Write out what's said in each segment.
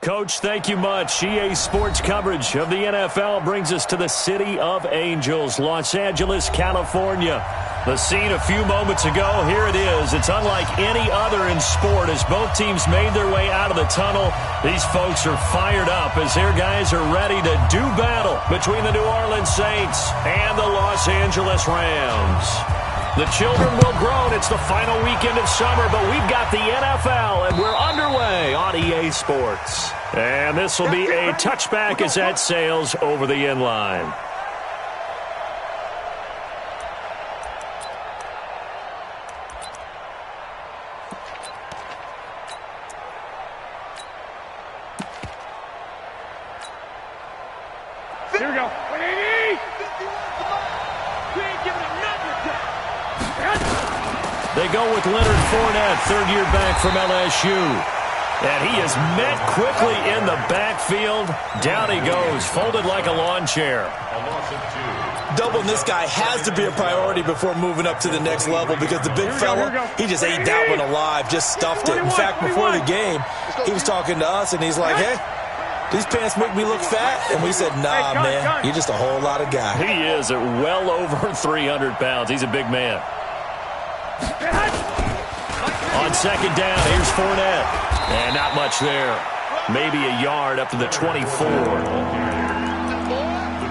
Coach, thank you much. EA Sports coverage of the NFL brings us to the City of Angels, Los Angeles, California. The scene a few moments ago, here it is. It's unlike any other in sport as both teams made their way out of the tunnel. These folks are fired up as their guys are ready to do battle between the New Orleans Saints and the Los Angeles Rams. The children will groan. It's the final weekend of summer, but we've got the NFL, and we're underway on EA Sports. And this will be a touchback as that sails over the end line. Here we go. They go with Leonard Fournette, third-year back from LSU. And he is met quickly in the backfield. Down he goes, folded like a lawn chair. Doubling this guy has to be a priority before moving up to the next level because the big fella, he just ate that one alive, just stuffed it. In fact, before the game, he was talking to us, and he's like, hey, these pants make me look fat. And we said, nah, man, you're just a whole lot of guy. He is at well over 300 pounds. He's a big man. On second down, here's Fournette. And not much there. Maybe a yard up to the 24.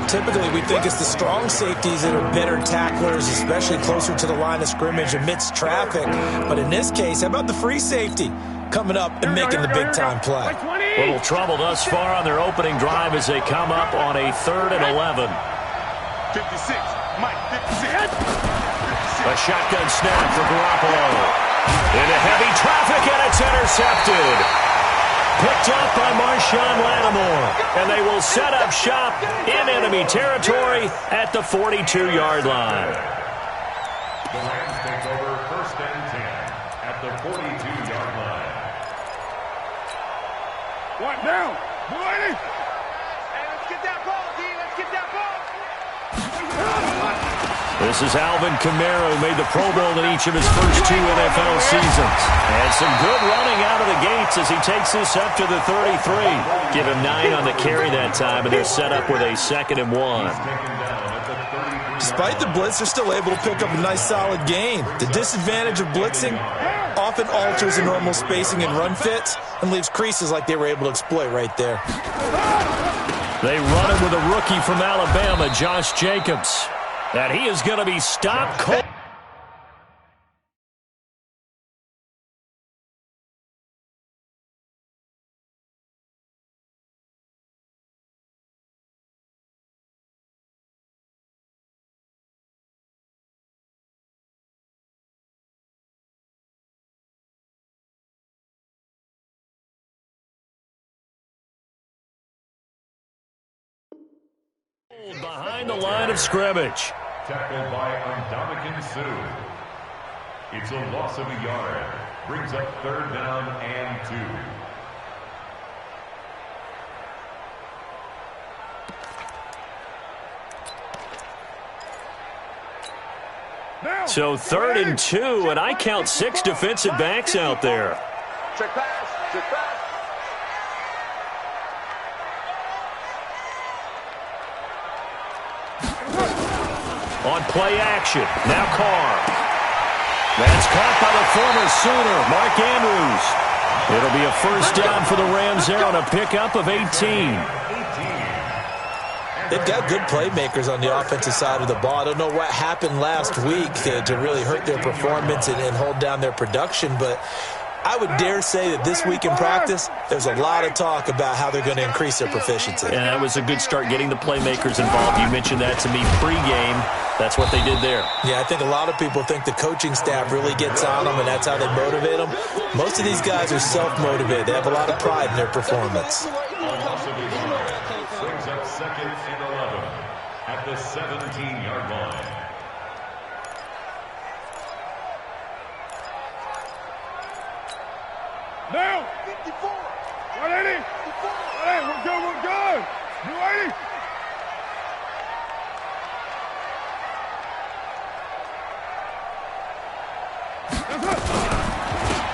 Typically, we think it's the strong safeties that are better tacklers, especially closer to the line of scrimmage amidst traffic. But in this case, how about the free safety coming up and making the big-time play? Little trouble thus far on their opening drive as they come up on a 3rd and 11. 56, Mike, 56. A shotgun snap for Garoppolo. Into heavy traffic, and it's intercepted. Picked up by Marshawn Lattimore. And they will set up shop in enemy territory at the 42-yard line. The Rams take over 1st and 10 at the 42-yard line. One down. Hey, let's get that ball, D. Let's get that ball. This is Alvin Kamara, who made the Pro Bowl in each of his first 2 NFL seasons. And some good running out of the gates as he takes this up to the 33. Give him 9 on the carry that time, and they're set up with a 2nd and 1. Despite the blitz, they're still able to pick up a nice solid gain. The disadvantage of blitzing often alters the normal spacing and run fits and leaves creases like they were able to exploit right there. They run it with a rookie from Alabama, Josh Jacobs. And he is going to be stopped cold. Behind the line of scrimmage. Tackled by Ndamukong Suh. It's a loss of a yard. Brings up 3rd down and 2. So 3rd and 2, and I count 6 defensive backs out there. Check pass. Check pass. On play action, now Carr. That's caught by the former Sooner, Mark Andrews. It'll be a 1st down for the Rams there on a pickup of 18. They've got good playmakers on the offensive side of the ball. I don't know what happened last week to really hurt their performance and hold down their production, but I would dare say that this week in practice, there's a lot of talk about how they're going to increase their proficiency. And that was a good start getting the playmakers involved. You mentioned that to me pregame. That's what they did there. Yeah, I think a lot of people think the coaching staff really gets on them, and that's how they motivate them. Most of these guys are self-motivated. They have a lot of pride in their performance. Brings up 2nd and 11 at the 17-yard line. Now, 54. 180. 180. We're good. We're good. 280.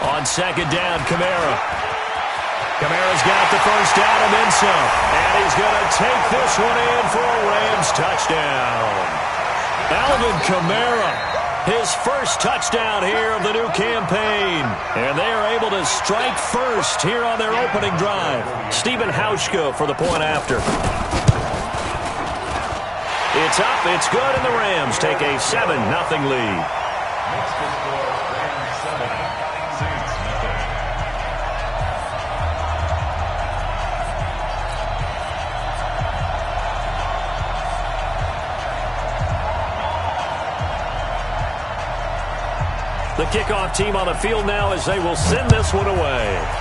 On second down, Kamara. Kamara's got the first down and then some. And he's going to take this one in for a Rams touchdown. Alvin Kamara, his first touchdown here of the new campaign. And they are able to strike first here on their opening drive. Stephen Hauschka for the point after. It's up, it's good, and the Rams take a 7-0 lead. Next to score, Rams 7, Saints nothing. The kickoff team on the field now as they will send this one away.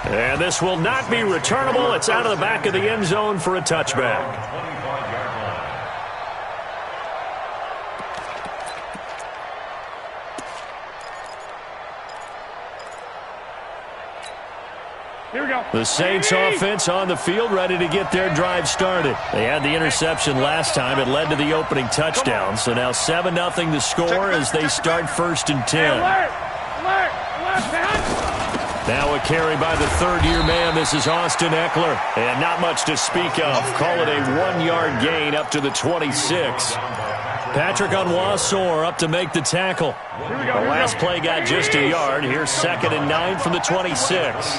And this will not be returnable. It's out of the back of the end zone for a touchback. 25-yard line. Here we go. The Saints offense on the field, ready to get their drive started. They had the interception last time. It led to the opening touchdown. So now 7-0 the score as they start 1st and 10. Now a carry by the third-year man. This is Austin Eckler. And not much to speak of. Call it a 1-yard gain up to the 26. Patrick Onwuasor up to make the tackle. The last play got just a yard. Here's 2nd and 9 from the 26.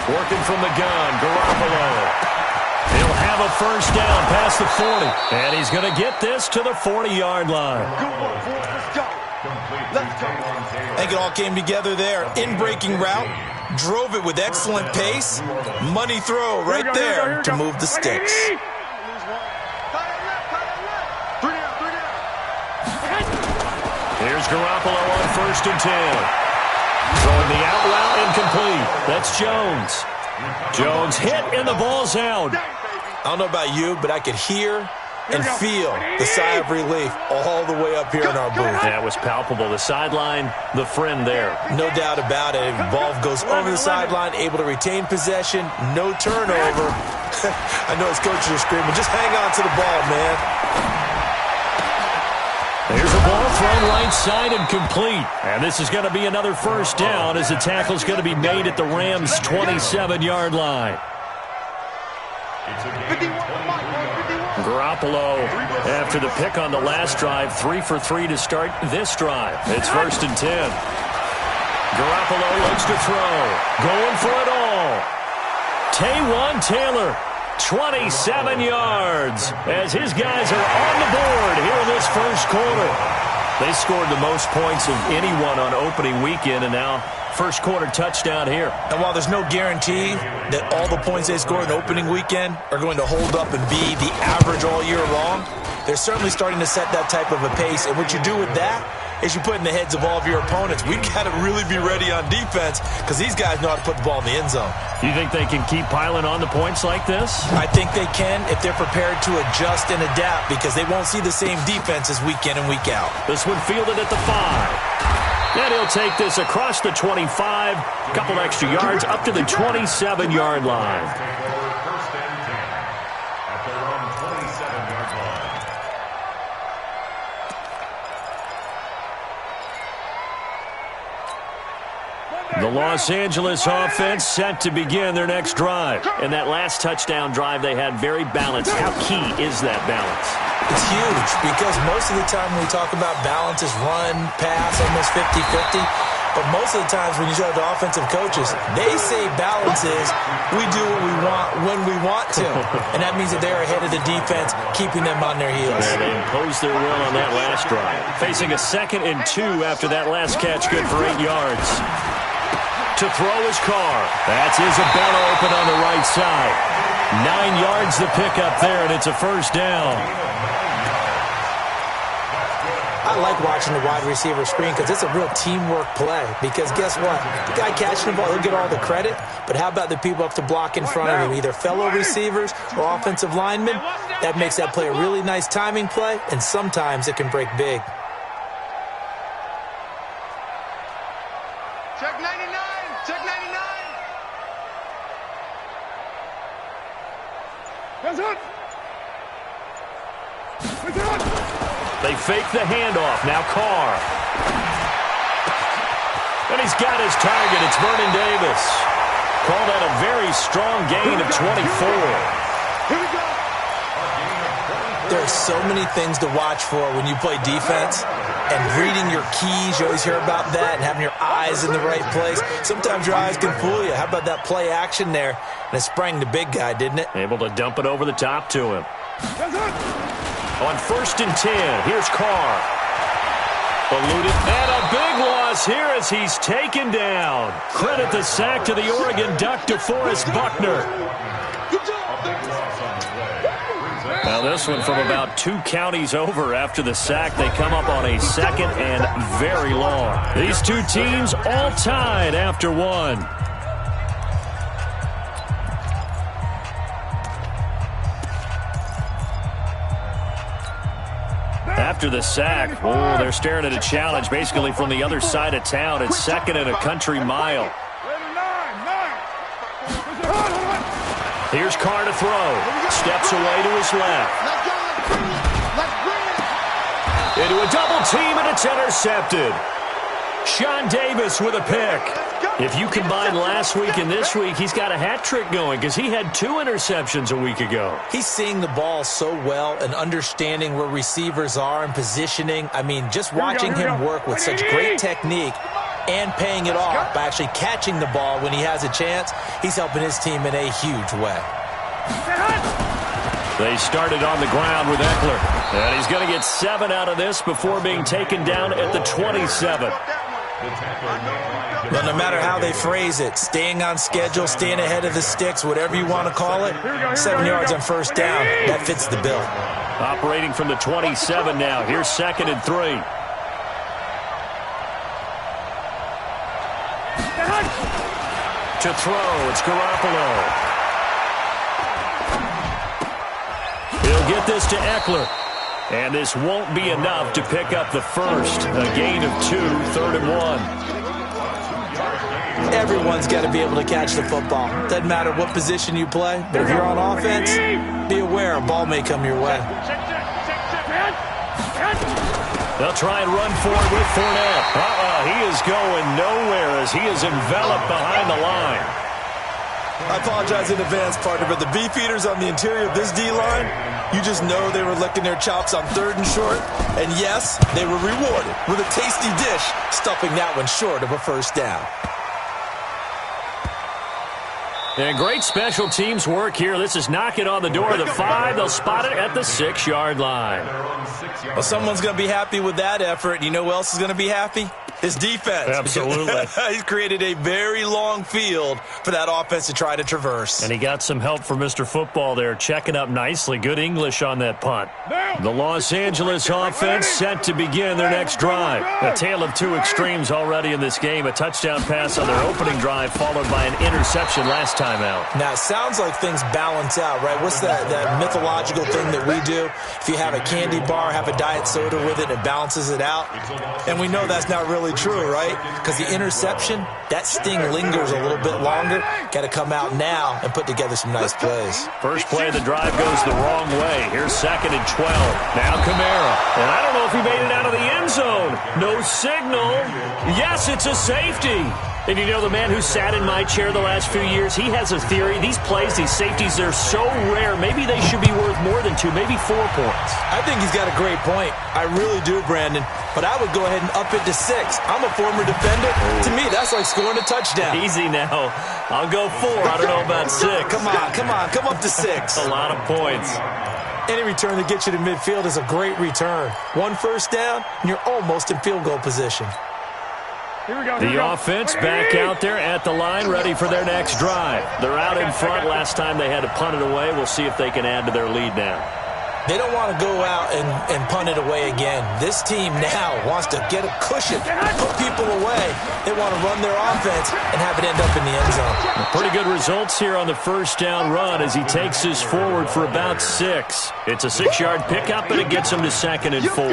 Working from the gun, Garoppolo. He'll have a first down past the 40. And he's going to get this to the 40-yard line. I think it all came together there. In-breaking route, drove it with excellent pace. Money throw right there to move the sticks. Here's Garoppolo on 1st and 10. Throwing the out route incomplete. That's Jones. Jones hit and the ball's out. I don't know about you, but I could hear and feel the sigh of relief all the way up here in our booth. That was palpable. The sideline, the friend there. No doubt about it. Ball goes over the sideline, able to retain possession, no turnover. I know his coaches are screaming, just hang on to the ball, man. There's a ball thrown right side and complete. And this is going to be another first down as the tackle's going to be made at the Rams' 27-yard line. Garoppolo, after the pick on the last drive, 3 for 3 to start this drive. It's 1st and 10. Garoppolo looks to throw. Going for it all. Taywan Taylor, 27 yards, as his guys are on the board here in this first quarter. They scored the most points of anyone on opening weekend, and now first quarter touchdown here. And while there's no guarantee that all the points they score in opening weekend are going to hold up and be the average all year long, they're certainly starting to set that type of a pace. And what you do with that is you put in the heads of all of your opponents, we've got to really be ready on defense because these guys know how to put the ball in the end zone. You think they can keep piling on the points like this? I think they can if they're prepared to adjust and adapt because they won't see the same defenses week in and week out. This one fielded at the 5. And he'll take this across the 25, a couple extra yards up to the 27-yard line. First and 10 at their own 27-yard line. The Los Angeles offense set to begin their next drive. And that last touchdown drive they had very balanced. How key is that balance? It's huge because most of the time when we talk about balance is run, pass, almost 50-50. But most of the times when you talk to offensive coaches, they say balance is we do what we want when we want to. And that means that they're ahead of the defense, keeping them on their heels. Yeah, they imposed their will on that last drive. Facing a 2nd and 2 after that last catch, good for 8 yards. To throw his Carr. That's Isabella open on the right side. 9 yards the pickup there, and it's a first down. I like watching the wide receiver screen because it's a real teamwork play. Because guess what? The guy catching the ball, he'll get all the credit. But how about the people up to block in front of him, either fellow receivers or offensive linemen? That makes that play a really nice timing play, and sometimes it can break big. Check 99. Check 99. That's it. That's it. They fake the handoff. Now Carr. And he's got his target. It's Vernon Davis. Call that a very strong gain of 24. Here we go. There are so many things to watch for when you play defense. And reading your keys, you always hear about that, and having your eyes in the right place. Sometimes your eyes can fool you. How about that play action there? And it sprang the big guy, didn't it? Able to dump it over the top to him. On 1st and 10, here's Carr. Eluded, and a big loss here as he's taken down. Credit the sack to the Oregon Duck, DeForest Buckner. Now this one from about 2 counties over after the sack. They come up on a 2nd and very long. These two teams all tied after 1. After the sack, oh, they're staring at a challenge basically from the other side of town. It's 2nd and a country mile. Here's Carr to throw. Steps away to his left. Into a double team, and it's intercepted. Sean Davis with a pick. If you combine last week and this week, he's got a hat trick going because he had 2 interceptions a week ago. He's seeing the ball so well and understanding where receivers are and positioning. I mean, just watching him work with such great technique and paying it off by actually catching the ball when he has a chance, he's helping his team in a huge way. They started on the ground with Eckler. And he's going to get 7 out of this before being taken down at the 27. But no matter how they phrase it, staying on schedule, staying ahead of the sticks, whatever you want to call it, 7 yards on 1st down, that fits the bill. Operating from the 27 now. Here's 2nd and 3. To throw, it's Garoppolo. He'll get this to Eckler. And this won't be enough to pick up the first. A gain of 2, 3rd and 1. Everyone's got to be able to catch the football. Doesn't matter what position you play, but if you're on offense, be aware a ball may come your way. They'll try and run forward with Fournette. He is going nowhere as he is enveloped behind the line. I apologize in advance, partner, but the beefeaters on the interior of this D-line, you just know they were licking their chops on 3rd and short. And yes, they were rewarded with a tasty dish, stuffing that one short of a 1st down. And great special teams work here. This is knocking on the door of the 5. They'll spot it at the 6-yard line. Well, someone's going to be happy with that effort. You know who else is going to be happy? His defense. Absolutely. He's created a very long field for that offense to try to traverse. And he got some help from Mr. Football there, checking up nicely. Good English on that punt. The Los Angeles offense set to begin their next drive. A tale of 2 extremes already in this game. A touchdown pass on their opening drive, followed by an interception last time out. Now, it sounds like things balance out, right? What's that mythological thing that we do? If you have a candy bar, have a diet soda with it, it balances it out. And we know that's not really true, right? Because the interception, that sting lingers a little bit longer. Got to come out now and put together some nice plays. First play of the drive goes the wrong way. Here's 2nd and 12. Now Kamara. And I don't know if he made it out of the end zone. No signal. Yes, it's a safety. And you know, the man who sat in my chair the last few years, he has a theory. These plays, these safeties, they're so rare. Maybe they should be worth more than 2, maybe 4 points. I think he's got a great point. I really do, Brandon. But I would go ahead and up it to 6. I'm a former defender. To me, that's like scoring a touchdown. Easy now. I'll go 4. I don't know about 6. Come on. Come up to 6. A lot of points. Any return that gets you to midfield is a great return. 1 first down, and you're almost in field goal position. The offense back out there at the line, ready for their next drive. They're out in front. Last time they had to punt it away. We'll see if they can add to their lead now. They don't want to go out and punt it away again. This team now wants to get a cushion, put people away. They want to run their offense and have it end up in the end zone. Pretty good results here on the first down run as he takes us forward for about 6. It's a 6-yard pickup, and it gets him to 2nd and 4.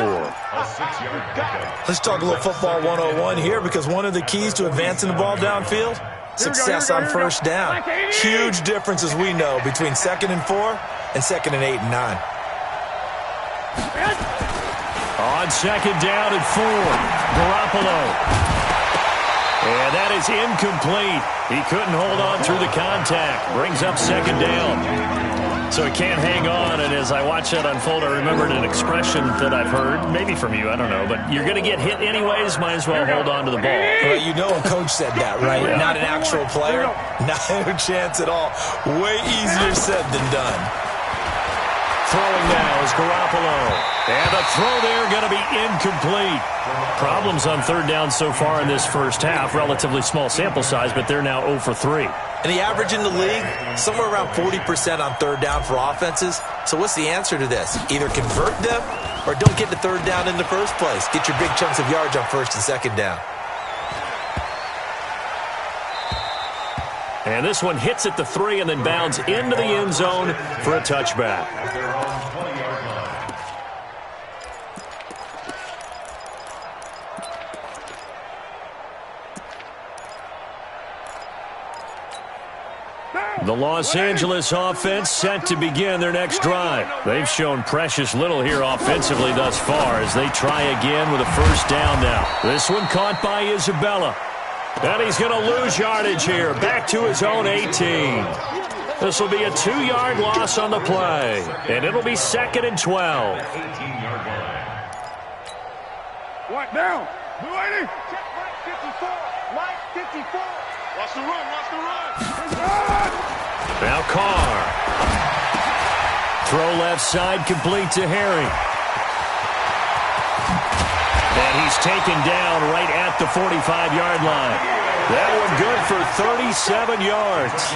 Let's talk a little football 101 here, because one of the keys to advancing the ball downfield, success on first down. Huge difference, as we know, between 2nd and 4 and 2nd and 8 and 9. On second down and 4, Garoppolo. And that is incomplete. He couldn't hold on through the contact. Brings up second down. So he can't hang on, and as I watch that unfold, I remembered an expression that I've heard, maybe from you, I don't know, but you're going to get hit anyways, might as well hold on to the ball. Well, you know a coach said that, right? Yeah. Not an actual player. Not a chance at all. Way easier said than done. Throwing now is Garoppolo. And the throw there going to be incomplete. Problems on third down so far in this first half. Relatively small sample size, but they're now 0 for 3. And the average in the league, somewhere around 40% on third down for offenses. So what's the answer to this? Either convert them or don't get to third down in the first place. Get your big chunks of yards on first and second down. And this one hits at the 3 and then bounds into the end zone for a touchback. The Los Angeles offense set to begin their next drive. They've shown precious little here offensively thus far as they try again with a first down now. This one caught by Isabella. And he's going to lose yardage here. Back to his own 18. This will be a 2-yard loss on the play. And it'll be second and 12. 18-yard line. What down? Blue 80. Check right 54. Right 54. Watch the run. Watch the run. Now Carr. Throw left side complete to Harry. And he's taken down right at the 45-yard line. That one good for 37 yards.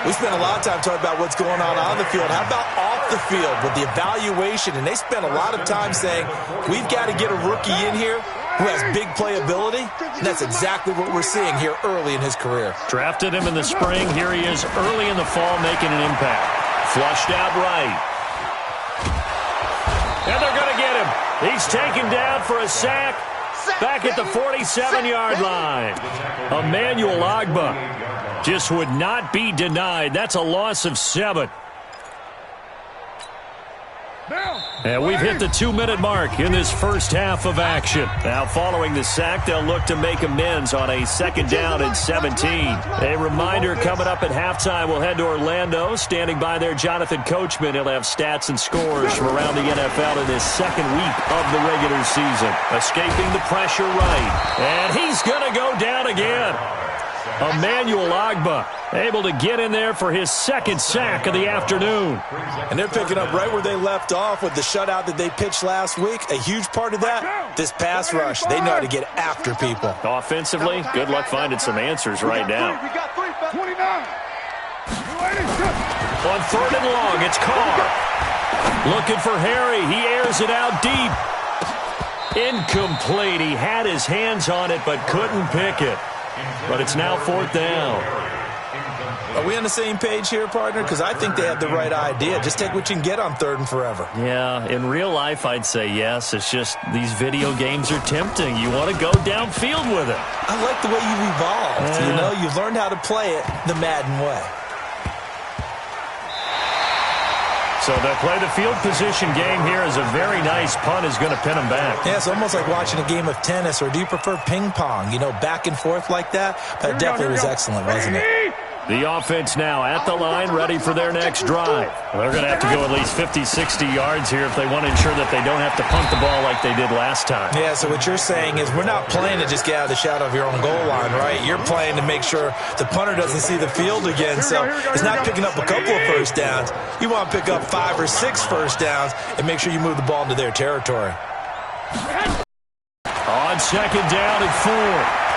We spent a lot of time talking about what's going on the field. How about off the field with the evaluation? And they spent a lot of time saying, we've got to get a rookie in here who has big playability. And that's exactly what we're seeing here early in his career. Drafted him in the spring. Here he is early in the fall making an impact. Flushed out right. And they're going to get him. He's taken down for a sack back at the 47-yard line. Emmanuel Ogbah just would not be denied. That's a loss of 7. And we've hit the 2-minute mark in this first half of action. Now following the sack, they'll look to make amends on a second down and 17. A reminder coming up at halftime, we'll head to Orlando. Standing by there, Jonathan Coachman. He'll have stats and scores from around the NFL in this second week of the regular season. Escaping the pressure right. And he's going to go down again. Emmanuel Ogbah able to get in there for his second sack of the afternoon. And they're picking up right where they left off with the shutout that they pitched last week. A huge part of that, this pass rush. They know how to get after people. Offensively, good luck finding some answers right now. We got 3, 29. On third and long, it's Carr. Looking for Harry. He airs it out deep. Incomplete. He had his hands on it but couldn't pick it. But it's now fourth down. Are we on the same page here, partner? Because I think they have the right idea. Just take what you can get on third and forever. Yeah, in real life, I'd say yes. It's just these video games are tempting. You want to go downfield with it. I like the way you've evolved. You know, you've learned how to play it the Madden way. So they'll play the field position game here as a very nice punt is going to pin them back. Yeah, it's almost like watching a game of tennis, or do you prefer ping pong? You know, back and forth like that? That definitely was excellent, wasn't it? The offense now at the line, ready for their next drive. They're going to have to go at least 50, 60 yards here if they want to ensure that they don't have to punt the ball like they did last time. Yeah, so what you're saying is we're not playing to just get out of the shadow of your own goal line, right? You're playing to make sure the punter doesn't see the field again. So it's not picking up a couple of first downs. You want to pick up 5 or 6 first downs and make sure you move the ball into their territory. On second down and 4,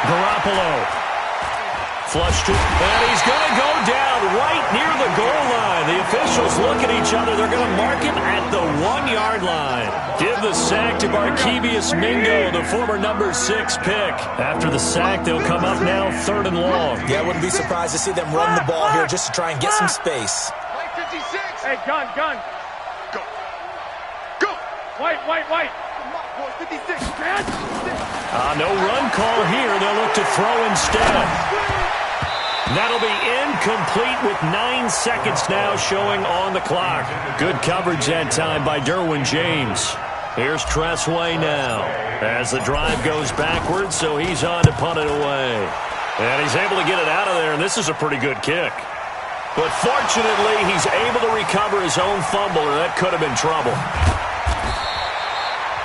Garoppolo. Flushed it, and he's going to go down right near the goal line. The officials look at each other. They're going to mark him at the 1-yard line. Give the sack to Barkevius Mingo, the former number 6 pick. After the sack, they'll come up now third and long. Yeah, I wouldn't be surprised to see them run the ball here just to try and get some space. White 56. Hey, gun. Go. White. Come on, boy, 56. No run call here. They'll look to throw instead. That'll be incomplete with 9 seconds now showing on the clock. Good coverage that time by Derwin James. Here's Tressway now as the drive goes backwards, so he's on to punt it away. And he's able to get it out of there, and this is a pretty good kick. But fortunately, he's able to recover his own fumble, or that could have been trouble.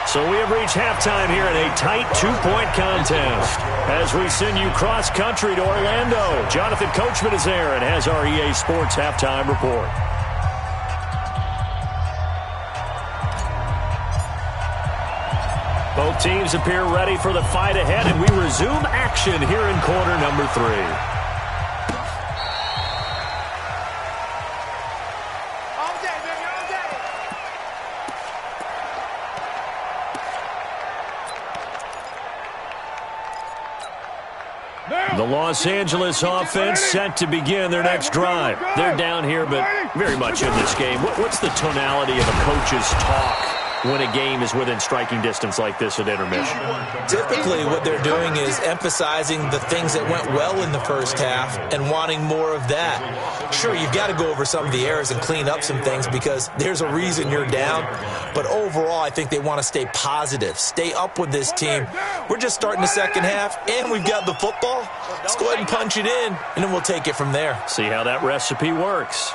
So we have reached halftime here in a tight two-point contest. As we send you cross-country to Orlando, Jonathan Coachman is there and has our EA Sports halftime report. Both teams appear ready for the fight ahead, and we resume action here in quarter number 3. The Los Angeles offense set to begin their next drive. They're down here, but very much in this game. What's the tonality of a coach's talk when a game is within striking distance like this at intermission? Typically, what they're doing is emphasizing the things that went well in the first half and wanting more of that. Sure, you've got to go over some of the errors and clean up some things because there's a reason you're down. But overall, I think they want to stay positive, stay up with this team. We're just starting the second half, and we've got the football. Let's go ahead and punch it in, and then we'll take it from there. See how that recipe works.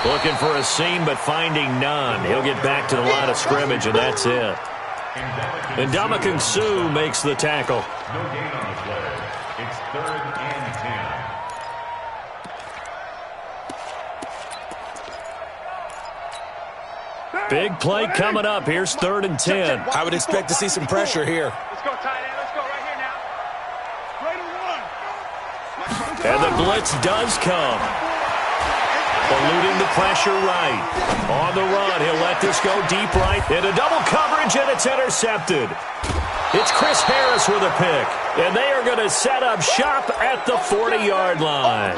Looking for a seam, but finding none. He'll get back to the line of scrimmage, and that's it. And Ndamukong Suh makes the tackle. No gain on the play. It's 3rd and 10. Big play coming up. Here's 3rd and 10. I would expect to see some pressure here. Let's go, tight end. Let's go right here now. Right and one. And the blitz does come. Eluding the pressure right. On the run, he'll let this go deep right. Into double coverage, and it's intercepted. It's Chris Harris with a pick. And they are going to set up shop at the 40-yard line.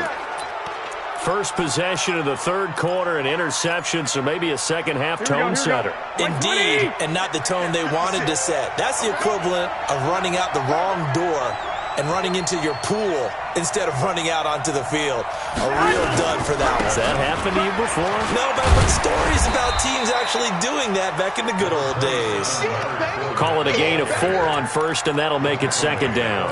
First possession of the third quarter, an interception, so maybe a second-half tone setter. Indeed, and not the tone they wanted to set. That's the equivalent of running out the wrong door and running into your pool instead of running out onto the field. A real dud for that one. Has that happened to you before? No, but I've heard stories about teams actually doing that back in the good old days. Call it a gain of 4 on first, and that'll make it second down.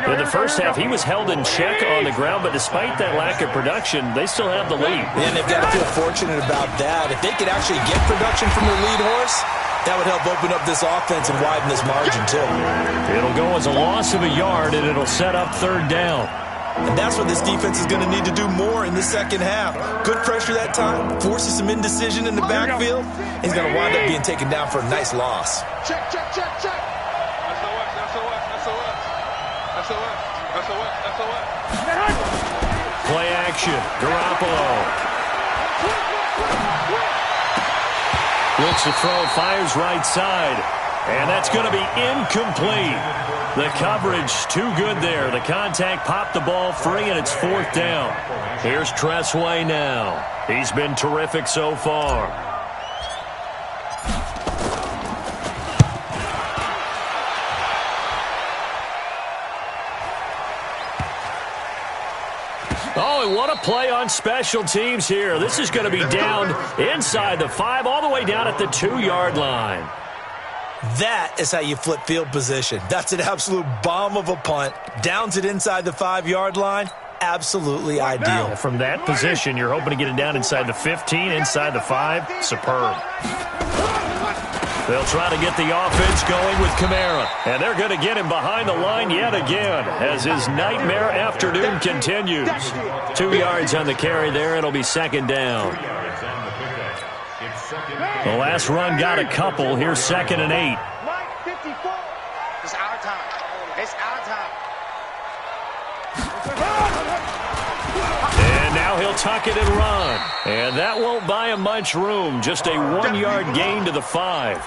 In the first half, he was held in check on the ground, but despite that lack of production, they still have the lead. And they've got to feel fortunate about that. If they could actually get production from their lead horse, that would help open up this offense and widen this margin, too. It'll go as a loss of a yard, and it'll set up 3rd down. And that's what this defense is going to need to do more in the second half. Good pressure that time, forces some indecision in the backfield. He's going to wind up being taken down for a nice loss. Check, check, check, check. SOS. Play action. Garoppolo. Looks to throw, fires right side. And that's going to be incomplete. The coverage too good there. The contact popped the ball free, and it's 4th down. Here's Tressway now. He's been terrific so far. Oh, and what a play on special teams here. This is going to be down inside the 5, all the way down at the 2-yard line. That is how you flip field position. That's an absolute bomb of a punt. Downs it inside the 5-yard line. Absolutely ideal. From that position, you're hoping to get it down inside the 15, inside the 5. Superb. They'll try to get the offense going with Kamara. And they're going to get him behind the line yet again as his nightmare afternoon continues. 2 yards on the carry there. It'll be 2nd down. The last run got a couple. Here's 2nd and 8. It's our time. It's our time. And now he'll tuck it and run. And that won't buy him much room. Just a 1-yard gain to the 5.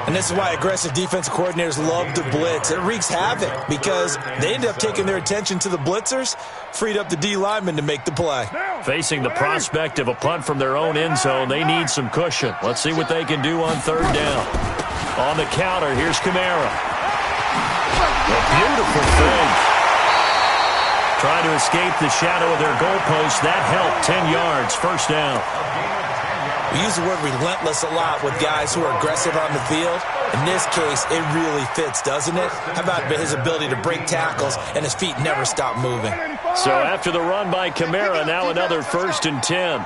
And this is why aggressive defensive coordinators love to blitz. It wreaks havoc because they end up taking their attention to the blitzers, freed up the D lineman to make the play. Facing the prospect of a punt from their own end zone, they need some cushion. Let's see what they can do on 3rd down. On the counter, here's Kamara. A beautiful thing. Trying to escape the shadow of their goalpost. That helped. 10 yards, first down. We use the word relentless a lot with guys who are aggressive on the field. In this case, it really fits, doesn't it? How about his ability to break tackles and his feet never stop moving? So after the run by Kamara, now another 1st and 10.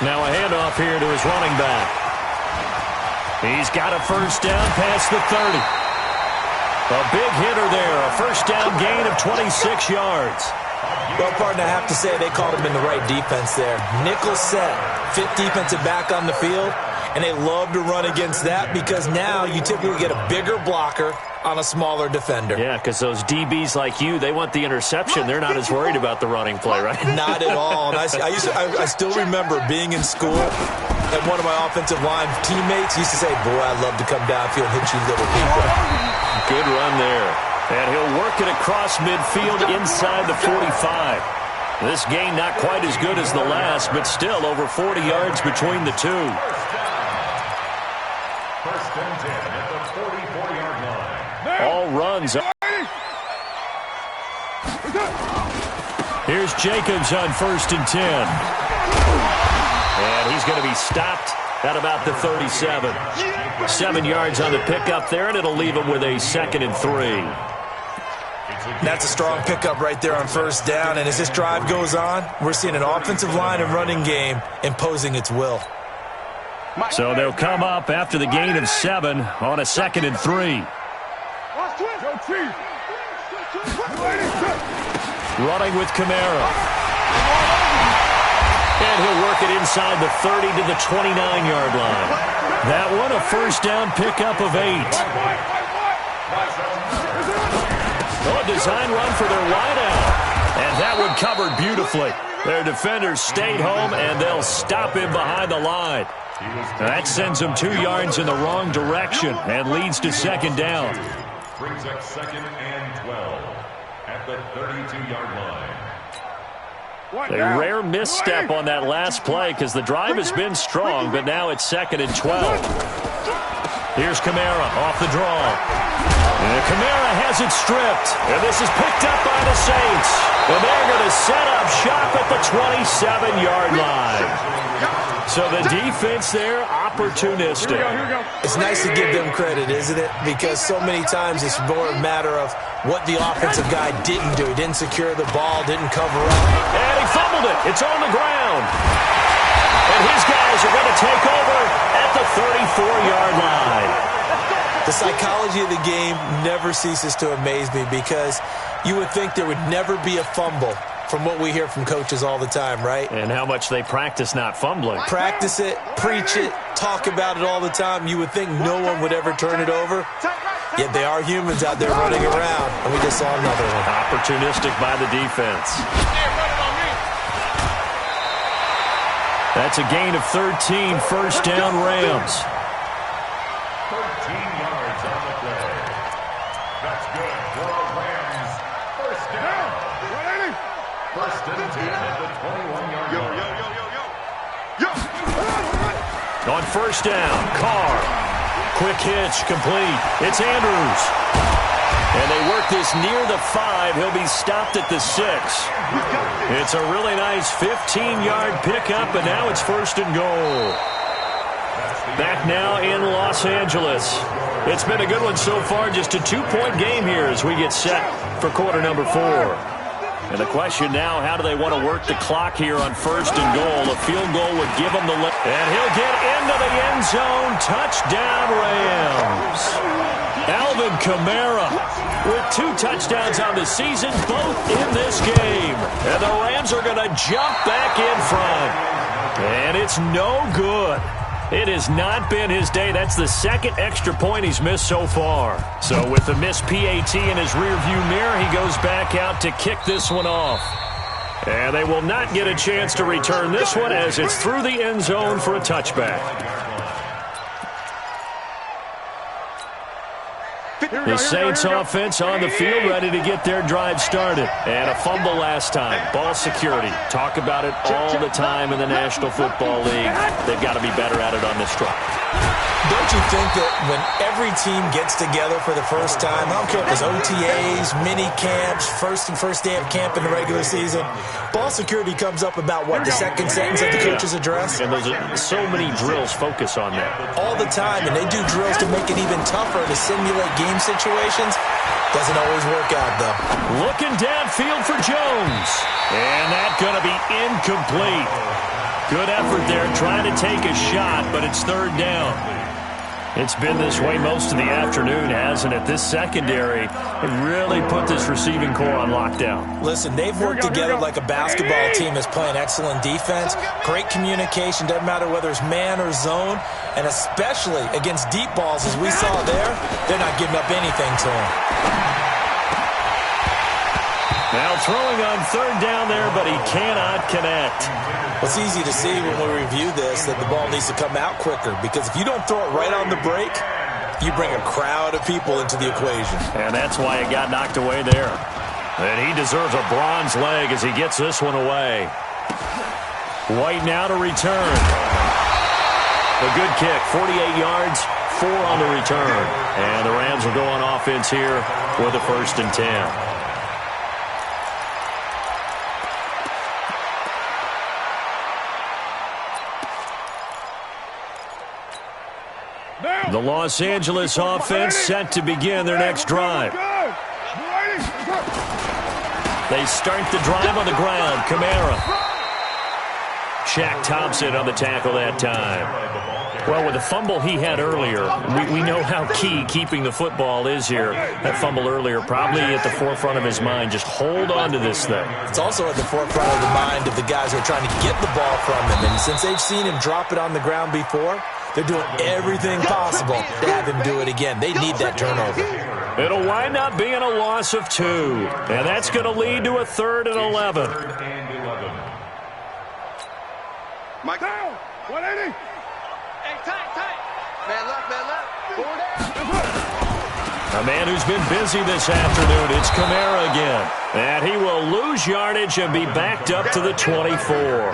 Now a handoff here to his running back. He's got a first down past the 30. A big hitter there, a first down gain of 26 yards. Well, partner, I have to say they called him in the right defense there. Nickel set, fit defensive back on the field, and they love to run against that because now you typically get a bigger blocker on a smaller defender. Yeah, because those DBs like you, they want the interception. They're not as worried about the running play, right? Not at all. And I still remember being in school, and one of my offensive line teammates used to say, boy, I'd love to come downfield and hit you little people. Good run there. And he'll work it across midfield inside the 45. This gain not quite as good as the last, but still over 40 yards between the two. First and 10 at the 44-yard line. All runs. Here's Jacobs on 1st and 10. And he's going to be stopped at about the 37. 7 yards on the pickup there, and it'll leave him with a 2nd and 3. That's a strong pickup right there on first down, and as this drive goes on, we're seeing an offensive line and running game imposing its will. So they'll come up after the gain of 7 on a 2nd and 3. Running with Kamara. And he'll work it inside the 30 to the 29-yard line. That one a first down pickup of 8. Oh, a design run for their wideout. And that one covered beautifully. Their defenders stayed home, and they'll stop him behind the line. That sends him 2 yards in the wrong direction and leads to 2nd down. Brings up 2nd and 12 at the 32-yard line. A rare misstep on that last play because the drive has been strong, but now it's 2nd and 12. Here's Kamara off the draw. And Kamara has it stripped. And this is picked up by the Saints. And they're going to set up shop at the 27-yard line. So the defense there, opportunistic. It's nice to give them credit, isn't it? Because so many times it's more a matter of what the offensive guy didn't do. He didn't secure the ball, didn't cover up. And he fumbled it. It's on the ground. And his guys are going to take over at the 34-yard line. The psychology of the game never ceases to amaze me because you would think there would never be a fumble from what we hear from coaches all the time, right? And how much they practice not fumbling. Practice it, preach it, talk about it all the time. You would think no one would ever turn it over. Yet they are humans out there running around, and we just saw another one. Opportunistic by the defense. That's a gain of 13, first down Rams. 13 yards on the play. That's good for a Rams first down. First and 10 at the 21-yard line. On first down, Carr. Quick hitch, complete. It's Andrews. And they work this near the 5. He'll be stopped at the 6. It's a really nice 15-yard pickup, and now it's 1st and goal. Back now in Los Angeles. It's been a good one so far, just a 2-point game here as we get set for quarter number 4. And the question now, how do they want to work the clock here on 1st and goal? A field goal would give them the lead. And he'll get into the end zone. Touchdown, Rams. Alvin Kamara with 2 touchdowns on the season, both in this game. And the Rams are going to jump back in front. And it's no good. It has not been his day. That's the 2nd extra point he's missed so far. So with the missed PAT in his rearview mirror, he goes back out to kick this one off. And they will not get a chance to return this one as it's through the end zone for a touchback. The Saints offense on the field, ready to get their drive started. And a fumble last time. Ball security. Talk about it all the time in the National Football League. They've got to be better at it on this drive. Don't you think that when every team gets together for the first time, I don't care if it's OTAs, mini camps, first day of camp in the regular season, ball security comes up about, what, the second sentence of the coach's address? And there's so many drills focus on that. All the time, and they do drills to make it even tougher to simulate game situations. Doesn't always work out, though. Looking downfield for Jones. And that's going to be incomplete. Good effort there, trying to take a shot, but it's third down. It's been this way most of the afternoon, hasn't it? This secondary, it really put this receiving core on lockdown. Listen, they've worked together like a basketball team that's playing excellent defense. Great communication, doesn't matter whether it's man or zone. And especially against deep balls, as we saw there, they're not giving up anything to them. Now throwing on third down there, but he cannot connect. It's easy to see when we review this that the ball needs to come out quicker, because if you don't throw it right on the break, you bring a crowd of people into the equation. And that's why it got knocked away there. And he deserves a bronze leg as he gets this one away. White now to return. A good kick, 48 yards, 4 on the return. And the Rams will go on offense here with a 1st and 10. The Los Angeles offense set to begin their next drive. They start the drive on the ground. Kamara. Shaq Thompson on the tackle that time. Well, with the fumble he had earlier, we know how key keeping the football is here. That fumble earlier probably at the forefront of his mind. Just hold on to this thing. It's also at the forefront of the mind of the guys who are trying to get the ball from him. And since they've seen him drop it on the ground before, they're doing everything possible to have him do it again. They need that turnover. It'll wind up being a loss of 2. And that's going to lead to a 3rd and 11. Mike down. 180. Hey, tight. Man left. A man who's been busy this afternoon. It's Kamara again. And he will lose yardage and be backed up to the 24.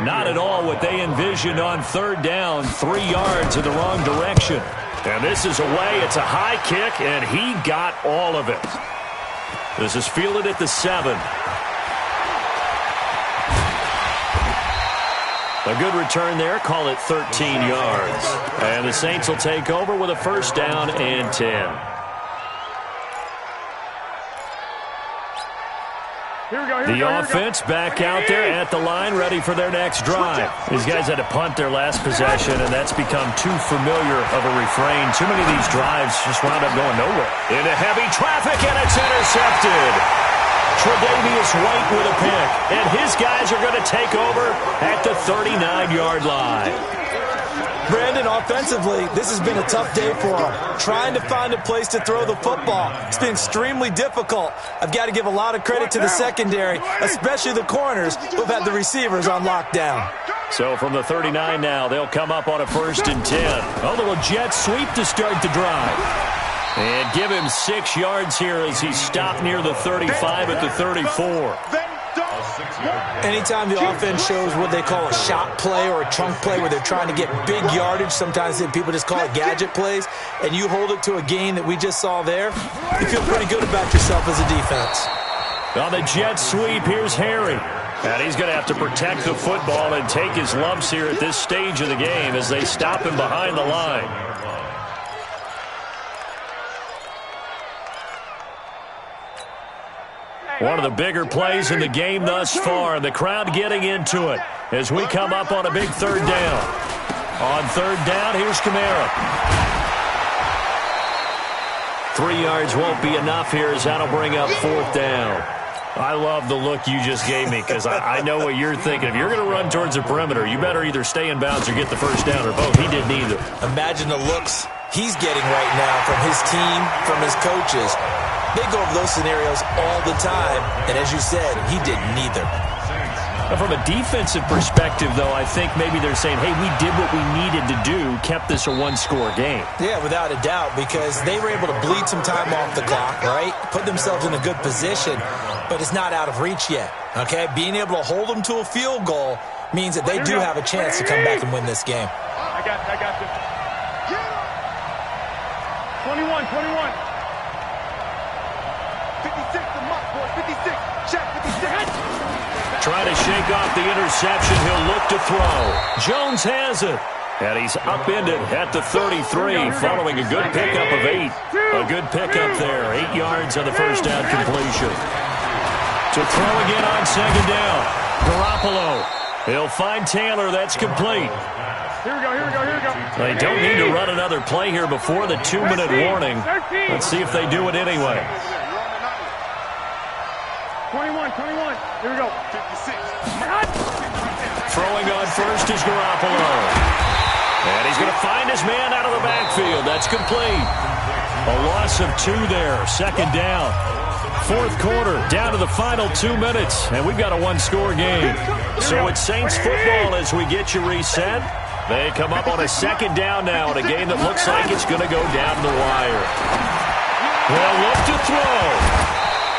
Not at all what they envisioned on third down. 3 yards in the wrong direction. And this is away. It's a high kick, and he got all of it. This is fielded at the 7. A good return there. Call it 13 yards. And the Saints will take over with a 1st down and 10. The offense back out there at the line, ready for their next drive. These guys had to punt their last possession, and that's become too familiar of a refrain. Too many of these drives just wound up going nowhere. Into heavy traffic, and it's intercepted. Tre'Davious White with a pick, and his guys are going to take over at the 39-yard line. Brandon, offensively, this has been a tough day for them. Trying to find a place to throw the football. It's been extremely difficult. I've got to give a lot of credit to the secondary, especially the corners who've had the receivers on lockdown. So from the 39 now, they'll come up on a 1st and 10. A little jet sweep to start the drive. And give him 6 yards here as he stopped near the 35 at the 34. Anytime the offense shows what they call a shot play or a chunk play where they're trying to get big yardage, sometimes people just call it gadget plays, and you hold it to a gain that we just saw there, you feel pretty good about yourself as a defense. On the jet sweep, here's Harry. And he's going to have to protect the football and take his lumps here at this stage of the game as they stop him behind the line. One of the bigger plays in the game thus far, and the crowd getting into it as we come up on a big 3rd down. On 3rd down, here's Kamara. 3 yards won't be enough here as that'll bring up 4th down. I love the look you just gave me because I know what you're thinking. If you're going to run towards the perimeter, you better either stay in bounds or get the 1st down or both. He did neither. Imagine the looks he's getting right now from his team, from his coaches. They go over those scenarios all the time, and as you said, he did neither. Now, from a defensive perspective, though, I think maybe they're saying, hey, we did what we needed to do, kept this a 1-score game. Yeah, without a doubt, because they were able to bleed some time off the clock, right? Put themselves in a good position, but it's not out of reach yet, okay? Being able to hold them to a field goal means that they do have a chance to come back and win this game. I got you. 21, 21. 56, the muck, boys. 56. Check, 56. Trying to shake off the interception. He'll look to throw. Jones has it. And he's upended at the 33 following a good pickup of 8. A good pickup there. 8 yards on the first down completion. To throw again on second down. Garoppolo. He'll find Taylor. That's complete. Here we go, here we go, here we go. They don't need to run another play here before the 2-minute warning. Let's see if they do it anyway. 21, 21. Here we go. 56. Throwing on first is Garoppolo. And he's going to find his man out of the backfield. That's complete. A loss of 2 there. Second down. Fourth quarter, down to the final 2 minutes. And we've got a one-score game. So it's Saints football as we get you reset. They come up on a second down now in a game that looks like it's going to go down the wire. They'll look to throw.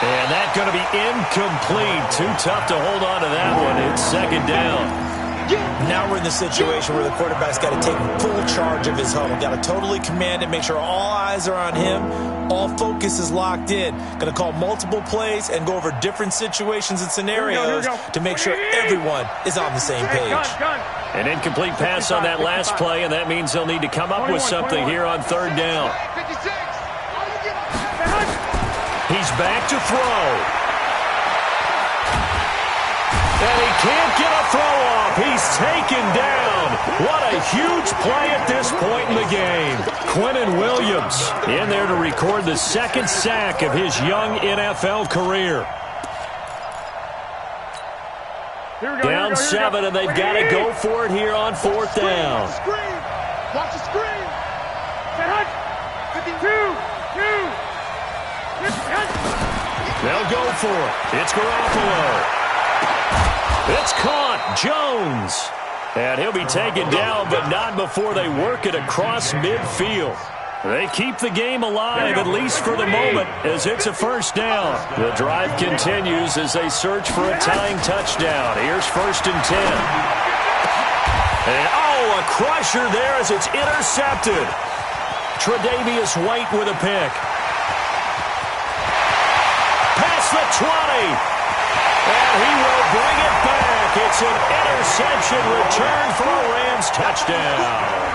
And that's going to be incomplete. Too tough to hold on to that one. It's second down. Now we're in the situation where the quarterback's got to take full charge of his huddle. Got to totally command it, make sure all eyes are on him. All focus is locked in. Going to call multiple plays and go over different situations and scenarios to make sure everyone is on the same page. An incomplete pass on that last play, and that means they'll need to come up with something here on third down. He's back to throw. And he can't get a throw off. He's taken down. What a huge play at this point in the game. Quinnen Williams in there to record the second sack of his young NFL career. Down 7, and they've got to go for it here on fourth down. Watch the screen. 52, 2. They'll go for it. It's Garoppolo. It's caught. Jones. And he'll be taken down, but not before they work it across midfield. They keep the game alive, at least for the moment, as it's a first down. The drive continues as they search for a tying touchdown. Here's first and 10. And, a crusher there as it's intercepted. Tre'Davious White with a pick. Past the 20. And he will bring it back. It's an interception return for a Rams touchdown.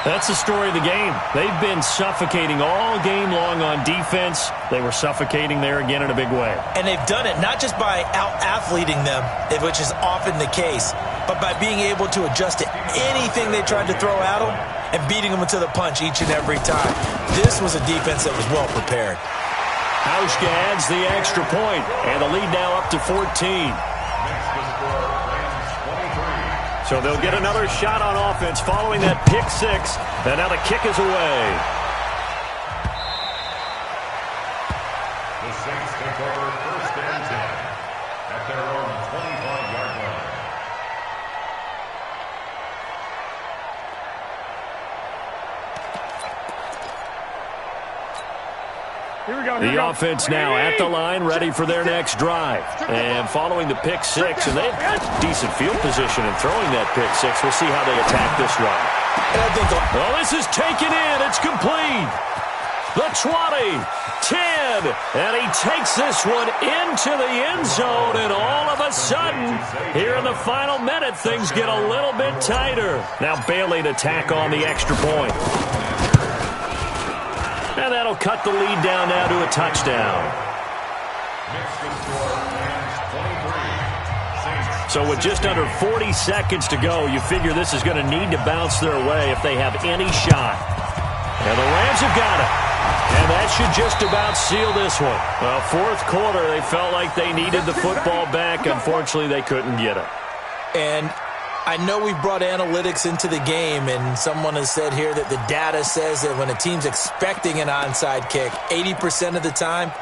That's the story of the game. They've been suffocating all game long on defense. They were suffocating there again in a big way. And they've done it not just by out-athleting them, which is often the case, but by being able to adjust to anything they tried to throw at them and beating them to the punch each and every time. This was a defense that was well prepared. Hauschka adds the extra point, and the lead now up to 14. So they'll get another shot on offense following that pick 6, and now the kick is away. The Saints take over first and 10 at their own 25-yard line. The offense now at the line, ready for their next drive. And following the pick 6, and they've got decent field position in throwing that pick 6. We'll see how they attack this drive. Well, this is taken in. It's complete. The 20, 10, and he takes this one into the end zone, and all of a sudden, here in the final minute, things get a little bit tighter. Now Bailey to tack on the extra point. And that'll cut the lead down now to a touchdown. So with just under 40 seconds to go, you figure this is going to need to bounce their way if they have any shot. And the Rams have got it. And that should just about seal this one. Well, fourth quarter, they felt like they needed the football back. Unfortunately, they couldn't get it. And I know we've brought analytics into the game, and someone has said here that the data says that when a team's expecting an onside kick, 80% of the time,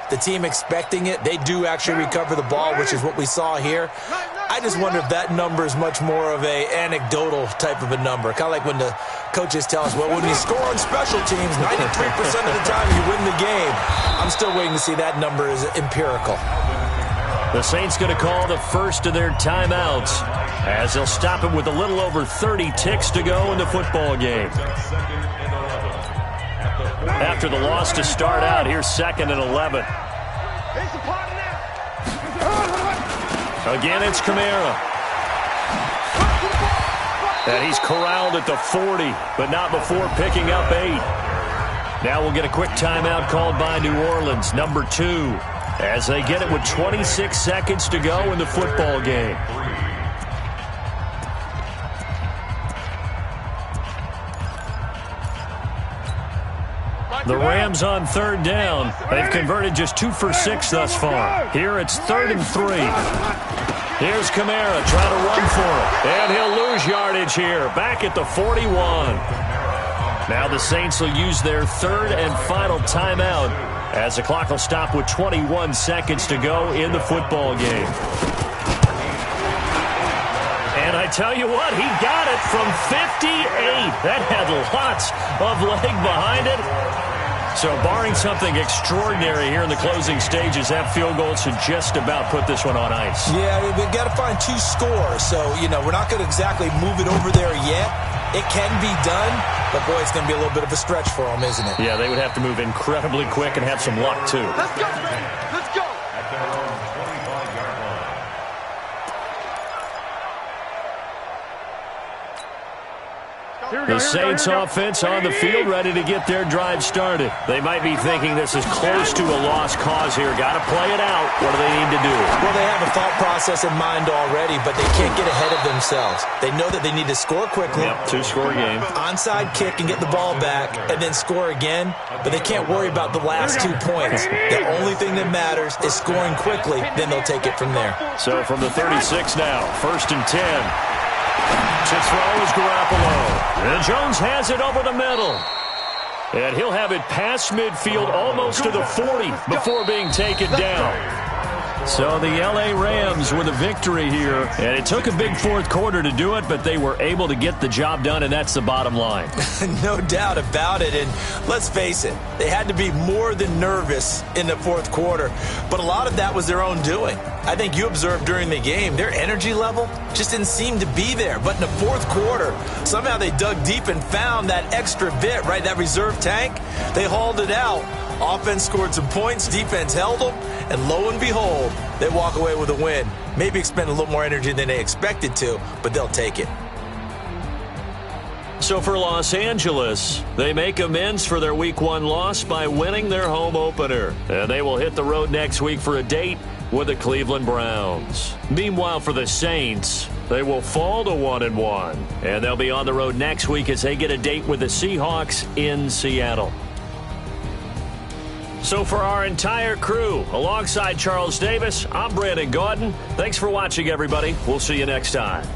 the team expecting it, they do actually recover the ball, which is what we saw here. I just wonder if that number is much more of a anecdotal type of a number. Kind of like when the coaches tell us, well, when you score on special teams, 93% of the time you win the game. I'm still waiting to see that number is empirical. The Saints going to call the first of their timeouts. as they'll stop it with a little over 30 ticks to go in the football game. After the loss to start out, here's 2nd and 11. Again, it's Kamara. And he's corralled at the 40, but not before picking up 8. Now we'll get a quick timeout called by New Orleans, number 2, as they get it with 26 seconds to go in the football game. The Rams on 3rd down. They've converted just 2 for 6 thus far. Here it's 3rd and 3. Here's Kamara trying to run for it. And he'll lose yardage here. Back at the 41. Now the Saints will use their 3rd and final timeout as the clock will stop with 21 seconds to go in the football game. And I tell you what, he got it from 58. That had lots of leg behind it. So barring something extraordinary here in the closing stages, that field goal should just about put this one on ice. Yeah, we've got to find 2 scores. So, we're not going to exactly move it over there yet. It can be done, but, boy, it's going to be a little bit of a stretch for them, isn't it? Yeah, they would have to move incredibly quick and have some luck, too. Let's go, man. Let's go. At their own 25-yard line. The Saints offense on the field, ready to get their drive started. They might be thinking this is close to a lost cause here. Got to play it out. What do they need to do? Well, they have a thought process in mind already, but they can't get ahead of themselves. They know that they need to score quickly. Yep, 2-score game. Onside kick and get the ball back and then score again, but they can't worry about the last 2 points. The only thing that matters is scoring quickly, then they'll take it from there. So from the 36 now, 1st and 10. To throw is Garoppolo. And Jones has it over the middle. And he'll have it past midfield almost to the 40 before being taken down. So the L.A. Rams with a victory here. And it took a big 4th quarter to do it, but they were able to get the job done, and that's the bottom line. No doubt about it. And let's face it, they had to be more than nervous in the 4th quarter. But a lot of that was their own doing. I think you observed during the game, their energy level just didn't seem to be there. But in the 4th quarter, somehow they dug deep and found that extra bit, right, that reserve tank. They hauled it out. Offense scored some points, defense held them, and lo and behold, they walk away with a win. Maybe expend a little more energy than they expected to, but they'll take it. So for Los Angeles, they make amends for their Week 1 loss by winning their home opener. And they will hit the road next week for a date with the Cleveland Browns. Meanwhile, for the Saints, they will fall to 1-1. And they'll be on the road next week as they get a date with the Seahawks in Seattle. So for our entire crew, alongside Charles Davis, I'm Brandon Gaudin. Thanks for watching, everybody. We'll see you next time.